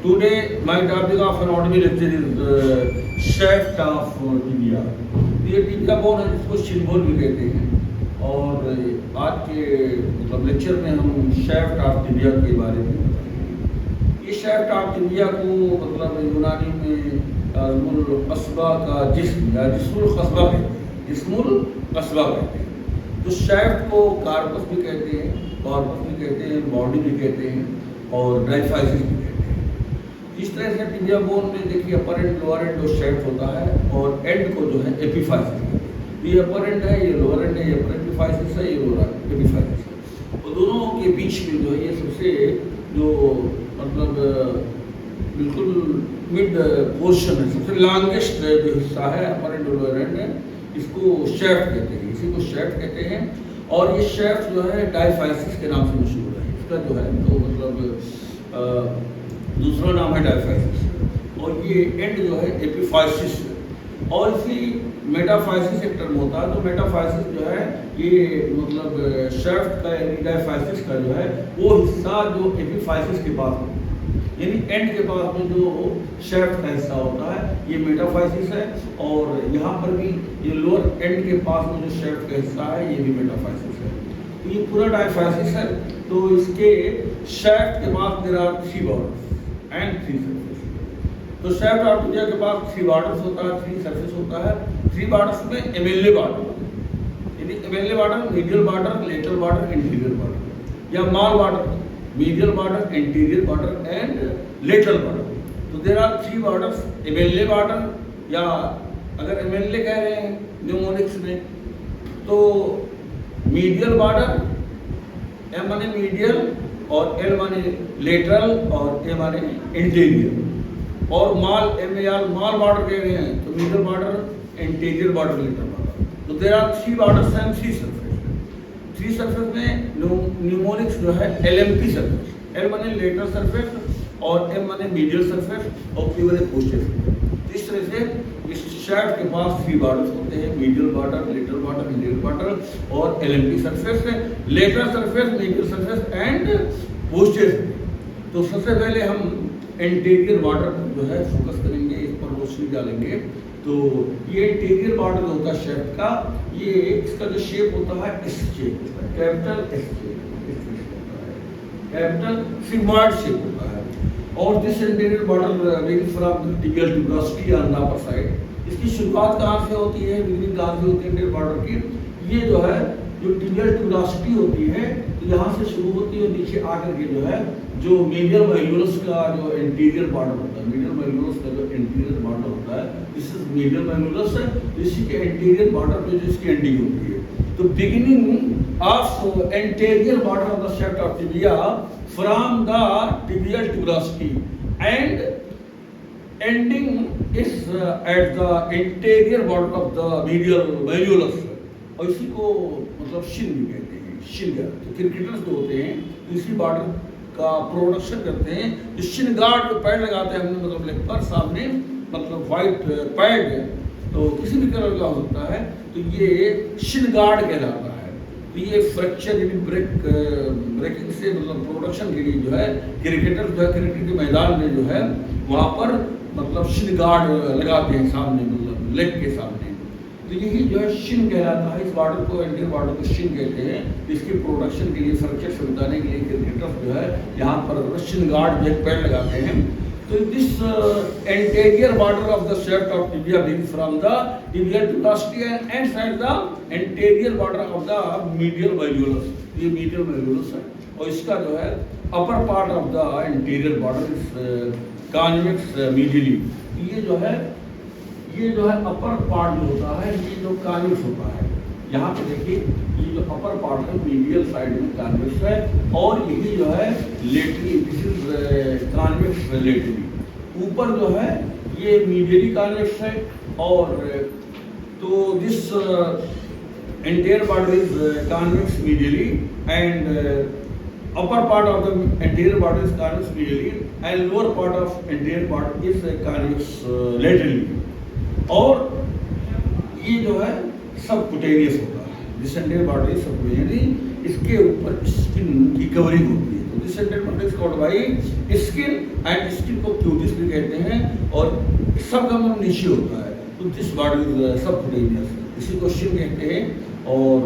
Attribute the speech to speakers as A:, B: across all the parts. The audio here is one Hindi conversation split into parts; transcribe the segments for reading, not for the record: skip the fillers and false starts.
A: Today, my topic of an audible lecture is shaft of tibia. ये टिबिया बोन है जिसको शिनबोन भी कहते हैं और आज के मतलब लेक्चर में हम शाफ्ट ऑफ टिबिया के बारे में बताएंगे। ये शाफ्ट ऑफ टिबिया को मतलब यूनानी में अज़मुल क़स्बा का जिस्म या जिस्मुल क़स्बा कहते हैं, जिस्मुल क़स्बा कहते हैं। तो शाफ्ट को कार्पस भी कहते हैं, कॉर्पस भी कहते हैं, बॉडी भी कहते हैं और डायफाइसिस भी कहते हैं। इस तरह से टिबिया बोन में देखिए अपर एंड लोअर एंड जो शाफ्ट होता है और एंड को जो है एपिफाइसिस। ये अपर एंड है, ये लोअर एंड है, ये अपर एपिफाइसिस है, ये लोअर एपिफाइसिस है। तो दोनों के बीच में जो है ये सबसे जो मतलब बिल्कुल मिड पोर्शन है, सबसे लॉन्गेस्ट जो हिस्सा है अपर एंड लोअर एंड है, इसको शाफ्ट कहते हैं, इसी को शाफ्ट कहते हैं। और ये शाफ्ट जो है डायफाइसिस के नाम से मशहूर है। इसका जो है तो मतलब दूसरा नाम है डायफाइसिस और ये एंड जो है एपिफाइसिस है। और इसी मेटाफाइसिस एक टर्म होता है। तो मेटाफाइसिस जो है ये मतलब शाफ्ट का यानी डायफाइसिस का जो है वो हिस्सा जो एपिफाइसिस के पास यानी एंड के पास में जो शाफ्ट का हिस्सा होता है ये मेटाफाइसिस है। और यहाँ पर भी ये लोअर एंड के पास में जो शाफ्ट का हिस्सा है ये भी मेटाफाइसिस है। तो ये पूरा डायफाइसिस है। तो इसके शाफ्ट के पास there are 3 borders and 3 surface. तो शाफ्ट ऑफ टिबिया के पास 3 बॉर्डर्स होता है, 3 सरफेस होता है। 3 बॉर्डर्स में एमएलए बॉर्डर यानी MLA border, medial border, lateral border, anterior border या माल border, medial border, anterior border and lateral border. तो there are 3 borders, MLA border या अगर एमएलए कह रहे हैं न्यूमोनिक्स में तो मीडियल बॉर्डर, एम माने मीडियल और एल माने लेटरल और ए माने इंटीरियर। और माल माल बॉर्डर कह रहे हैं तो medial border, anterior border, lateral border. तो there are 3 borders and 3 surface. 3 surface में न्यूमोनिक्स जो है एलएमपी सरफेस, एल माने लेटरल सरफेस और एम माने मीडियल सरफेस और पी माने पोस्टीरियर सरफेस। इस तरह से इस शाफ्ट के पास 3 बॉर्डर्स होते हैं, medial border, lateral border, anterior border और एलएमपी सरफेस है, lateral surface, medial surface and posterior. तो सबसे पहले हम इंटीरियर बॉर्डर जो है फोकस करेंगे, इस पर रोशनी डालेंगे। तो ये इंटीरियर बॉर्डर होता है शाफ्ट का, ये इसका जो शेप होता है एस शेप होता है, capital S shape, capital sigmoid shape होता है। और this interior border varies from tibial tuberosity on the upper side. इसकी शुरुआत कहाँ से होती है, बिगिनिंग कहाँ से होती है इंटीरियर बॉर्डर की? ये जो है जो टिबियल ट्यूबरोसिटी होती है तो यहाँ से शुरू होती है, नीचे आकर के जो है जो मीडियल वेल्यूलस का जो इंटीरियर बॉर्डर होता है, मीडियल वेल्यूलस का जो इंटीरियर बॉर्डर होता है, दिस इज मीडियल वेल्यूलस है। इसी के इंटीरियर बॉर्डर पे जो इसकी एंडिंग होती है। तो beginning of interior border of the shaft of tibia from the tibial tuberosity and ending is at the interior border of the medial malleolus। और इसी को मतलब शिन भी कहते हैं, शिन गार्ड। तो क्रिकेटर्स जो होते हैं इसी बॉर्डर का प्रोडक्शन करते हैं। जो शिन गार्ड जो पैड लगाते हैं हमने मतलब लेग पर सामने मतलब वाइट पैड है तो किसी भी कलर का हो सकता है, तो ये शिन गार्ड कहलाता है। तो ये फ्रैक्चर यानी ब्रेकिंग से मतलब प्रोडक्शन के लिए जो है क्रिकेटर जो है क्रिकेट के मैदान में जो है वहाँ पर मतलब शिन गार्ड लगाते हैं सामने मतलब लेग के सामने। तो यही जो है शिन कहलाता है। इस बॉर्डर को इंटीरियर बॉर्डर को शिन कहते हैं। इसकी प्रोडक्शन के लिए फ्रैक्चर से बचाने के लिए क्रिकेटर्स जो है यहाँ पर शिन गार्ड जो पैड लगाते हैं। तो this interior border of the shaft of tibia begins from the tibial tuberosity and side the interior border of the medial malleolus. ये मीडियल वेल्यूलस है और इसका जो है upper part of the interior border is convex medially. ये जो है अपर पार्ट जो होता है ये जो कॉन्वेक्स होता है। यहाँ पे देखिए ये जो अपर पार्ट है मीडियल साइड में कॉन्वेक्स है और यही जो है laterally, this is convex laterally. ऊपर जो है ये मीडियली कॉन्वेक्स है और तो this interior border is convex medially and upper part of the anterior border is convex medially and lower part of anterior border is convex laterally। और ये जो है सबकुटेनियस होता है, जिस anterior border is सबकुटेनियस, इसके ऊपर स्किन की कवरिंग होती है। तो this scented border is covered by skin and skin को क्यूटिस भी कहते हैं और सब का मुंह नीचे होता है, तो दिस बॉर्डर इज सबक्यूटेनियस, इसी को शिन कहते हैं। और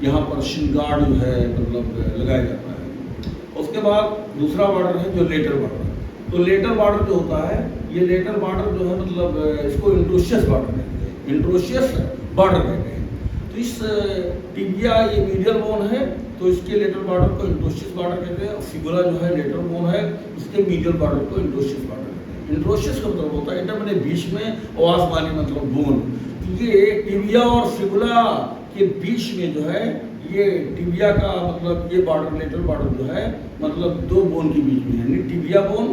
A: यहाँ पर शिन गार्ड जो है मतलब लगाया जाता है। उसके बाद दूसरा बॉर्डर है जो लेटर बॉर्डर। तो लेटर बॉर्डर जो होता है, ये लेटर बॉर्डर जो है मतलब इसको इंट्रोशियस बॉर्डर कहते हैं, इंट्रोशियस बॉर्डर कहते हैं। तो इस टिबिया ये मीडियल बोन है, तो इसके लेटर बॉर्डर को इंट्रोशियस बॉर्डर कहते हैं। फिबुला जो है लेटर बोन है, उसके मीडियल बॉर्डर को इंट्रोशियस बॉर्डर कहते हैं। इंट्रोशियस का मतलब होता है इंटर मैंने बीच में और आसमानी मतलब बोन। तो ये टिबिया और फिबुला के बीच में जो है ये टिबिया का मतलब ये बॉर्डर लेटर बॉर्डर जो है मतलब दो बोन के बीच में, यानी टिबिया बोन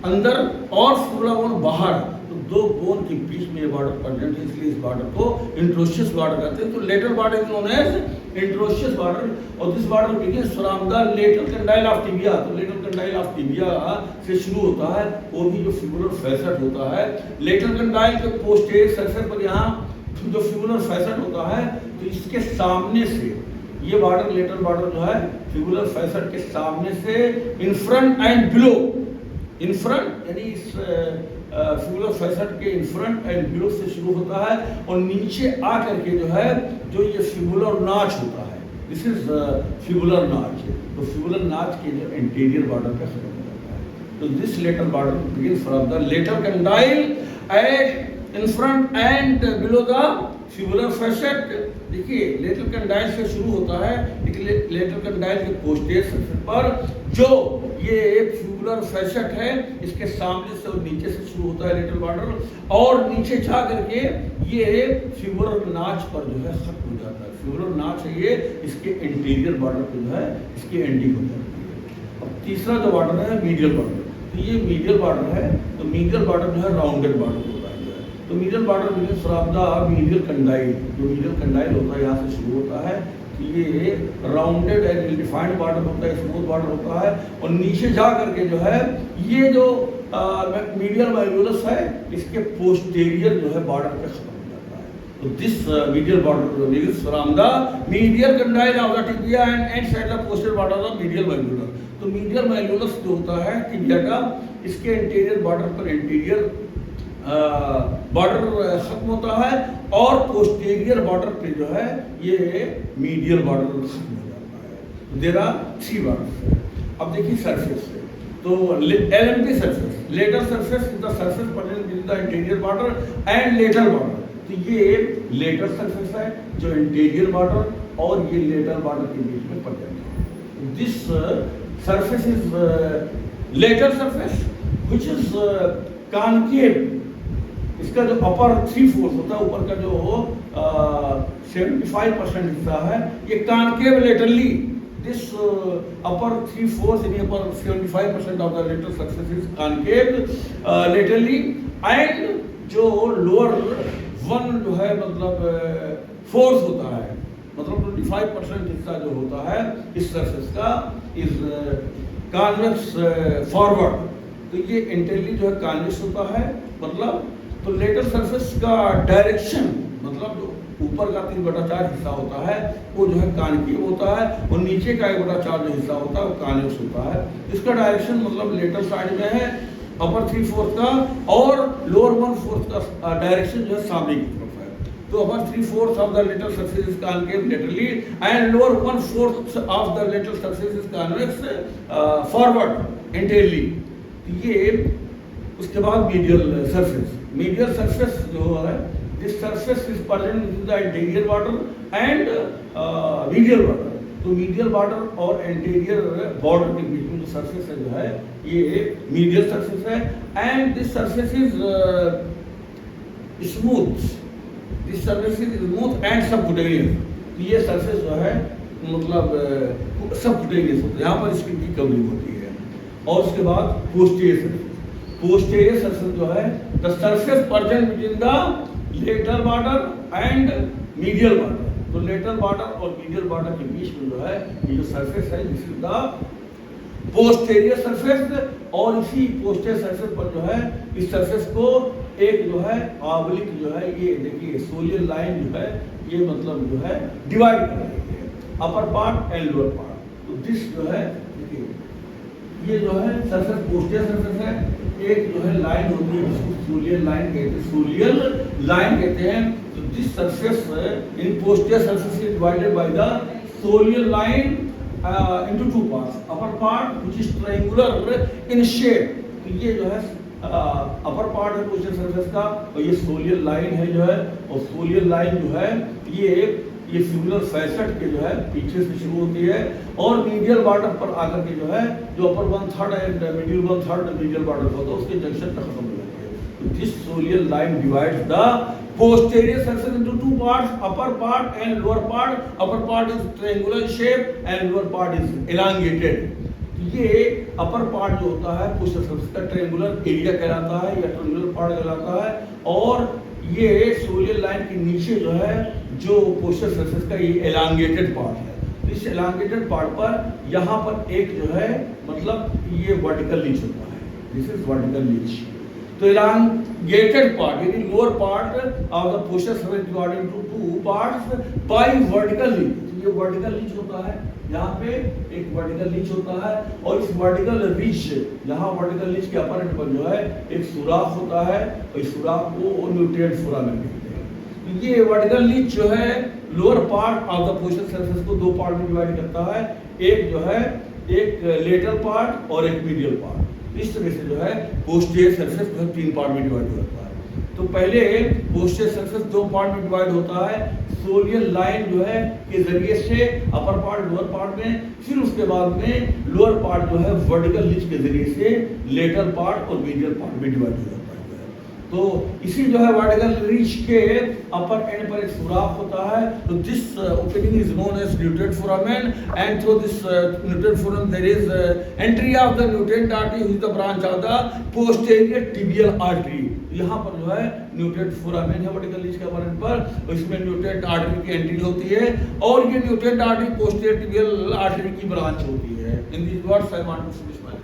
A: अंदर और फिबुला बोन बाहर, तो दो बोन के बीच में ये बॉर्डर प्रेजेंट है, इसलिए इस बॉर्डर को इंट्रोशियस बॉर्डर कहते हैं। तो lateral border is known as interosseous border और this border begins from the lateral condyle of tibia. तो लेटर कंडाइल ऑफ टिबिया से शुरू होता है, वो भी जो फिबुलर फैसेट होता है। लेटर कंडाइल के पोस्टीरियर सरफेस पर यहाँ जो फिबुलर फैसेट होता है, तो इसके सामने से ये बॉर्डर लेटर बॉर्डर जो है फिबुलर फैसेट के सामने से इन front and below, in front यानी इस फिबुलर फैसेट के इन फ्रंट एंड बिलो से शुरू होता है और नीचे आकर के जो है जो ये फिबुलर नाच होता है, दिस इज फिबुलर नाच। तो फिबुलर नाच के जो इंटीरियर बॉर्डर पे खत्म हो जाता है। तो this lateral border begins from the lateral condyle at in front and below the fibular facet. देखिए लेटर कंडाइल से शुरू होता है, लेटर कंडाइल के पोस्टीरियर सरफेस पर जो ये फिबुलर फैसेट है, इसके सामने से और नीचे से शुरू होता है लेटर बॉर्डर और नीचे जा करके ये फिबुलर नाच पर जो है खत्म हो जाता है। फिबुलर नाच है ये, इसके इंटीरियर बॉर्डर पे जो है इसकी एंडिंग हो जाती है। अब तीसरा जो बॉर्डर है मीडियल बॉर्डर। तो ये मीडियल बॉर्डर है, तो मीडियल बॉर्डर जो है राउंडेड बॉर्डर होता है। तो medial border begins from the medial condyle, जो मीडियल कंडाइल होता है यहाँ से शुरू होता है। ये राउंडेड एंड डिफाइंड बॉर्डर होता है, स्मूथ बॉर्डर होता है और नीचे जा करके जो है ये जो मीडियल माइल्यूलस है, इसके पोस्टीरियर जो है बॉर्डर पे खत्म हो जाता है। तो this medial border begins from the medial condyle of the tibia and and side the posterior border of medial malleolus. तो मीडियल माइल्यूलस जो होता है टिबिया का, इसके इंटीरियर बॉर्डर पर इंटीरियर बॉर्डर खत्म होता है और पोस्टीरियर बॉर्डर पे जो है ये मीडियल बॉर्डर खत्म हो जाता है। There are 3 borders. अब देखिए सरफेस से, तो LMT surface, lateral surface is the surface present between the interior border and lateral border. तो ये लेटर सरफेस है जो इंटीरियर बॉर्डर और ये लेटर बॉर्डर के बीच में प्रेजेंट है। This surface is lateral surface which is concave. इसका जो अपर 3/4 होता है, ऊपर का जो 75% हिस्सा है, ये कॉन्केव लेटरली। दिस अपर 3/4 यानी upper 75% of the lateral surface is concave laterally and जो लोअर 1 जो है मतलब फोर्स होता है, मतलब 25% हिस्सा जो होता है इस सरफेस का इज कॉन्वेक्स फॉरवर्ड। तो ये इंटरली जो है कॉन्वेक्स होता है, मतलब तो लेटर सरफेस का डायरेक्शन मतलब जो ऊपर का 3/4 हिस्सा होता है वो जो है कॉन्केव होता है और नीचे का 1/4 जो हिस्सा होता है वो कॉन्वेक्स होता है। इसका डायरेक्शन मतलब लेटर साइड में है अपर 3/4 का और लोअर 1/4 का डायरेक्शन जो है सामने की तरफ है। तो upper 3/4 of the lateral surface is concave laterally and lower 1/4 of the lateral surface is convex forward anteriorly. ये उसके बाद मीडियल सरफेस, मीडियल सरफेस जो है this surface is present in the interior border and medial border. तो मीडियल बॉर्डर और इंटीरियर बॉर्डर के बीच में जो सरफेस है जो है ये मीडियल सरफेस है and this surface is smooth, this surface is smooth and subcutaneous. तो ये सरफेस जो है मतलब सबक्यूटेनियस होता है, यहाँ पर स्किन की कवरिंग होती है। और उसके बाद पोस्टीरियर सरफेस, पोस्टीरियर सरफेस जो है the surface present between the lateral border and medial border. तो लेटर बॉर्डर और मीडियल बॉर्डर के बीच में जो है ये जो सरफेस है this is the posterior surface. और इसी पोस्टीरियर सरफेस पर जो है इस सरफेस को एक जो है ऑब्लिक जो है ये देखिए सोलियर लाइन जो है ये मतलब जो है डिवाइड कर रही है upper part and lower part. तो दिस जो है देखिए ये जो है सरफेस पोस्टीरियर सरफेस है, एक जो है लाइन होती है जिसको सोलियल लाइन कहते हैं, सोलियल लाइन कहते हैं। तो this surface in posterior surface is divided by the सोलियल line into two parts, upper part which is triangular in shape। तो ये जो है अपर पार्ट है पोस्टीरियर सरफेस का, और ये सोलियल लाइन है जो है, और सोलियल लाइन जो है ये फिबुलर फैसेट के जो है पीछे से शुरू होती है, और मीडियल बॉर्डर पर आकर के जो है जो अपर 1/3 एंड मिडिल 1/3 मीडियल बॉर्डर होता है उसके जंक्शन तक खत्म हो जाती है। तो this सोलियल line divides the posterior surface into two parts, upper part and lower part। upper part is triangular shape and lower part is elongated। तो ये upper part जो होता है posterior surface का ट्रायंगुलर एरिया कहलाता है या ट्रायंगुलर पार्ट कहलाता है, और ये सोलियल लाइन के नीचे जो है जो posterior surface का ये elongated पार्ट है। तो इस elongated पार्ट पर यहाँ पर एक जो है मतलब ये वर्टिकल लीच होता है, दिस इज वर्टिकल लीच। तो elongated part यानी lower part of the posterior surface divided into two parts by vertical leech. तो ये वर्टिकल लीच होता है, यहाँ पे एक वर्टिकल लीच होता है, और इस वर्टिकल लीच यहाँ वर्टिकल लीच के अपर एंड पर जो है एक सुराख होता है, और इस सुराख को न्यूट्रिएंट फोरामेन कहते हैं। तो ये वर्टिकल लीच जो है lower part of the posterior surface को दो पार्ट में डिवाइड करता है, एक जो है एक लेटरल पार्ट और एक मीडियल पार्ट। इस तरह से जो है पोस्टीरियर सरफेस जो है तीन पार्ट में डिवाइड होता है। तो पहले पोस्टीरियर सरफेस दो पार्ट में डिवाइड होता है, सोलियल लाइन जो है के जरिए से अपर पार्ट लोअर पार्ट में, फिर उसके बाद में लोअर पार्ट जो है वर्टिकल लीच के जरिए से लेटरल पार्ट और मीडियल पार्ट में डिवाइड हो जाता है। तो इसी जो है वर्टिकल लीच के अपर एंड पर एक सुराख होता है। तो this opening is known as nutrient foramen, and through this nutrient foramen there is entry of the nutrient artery which is the branch of the posterior tibial artery. यहाँ पर जो है न्यूट्रिएंट फोरामेन है वर्टिकल लीच के अपर एंड पर, और इसमें न्यूट्रिएंट आर्टरी की एंट्री होती है, और ये nutrient artery posterior tibial artery की ब्रांच होती है। In this words I want to finish my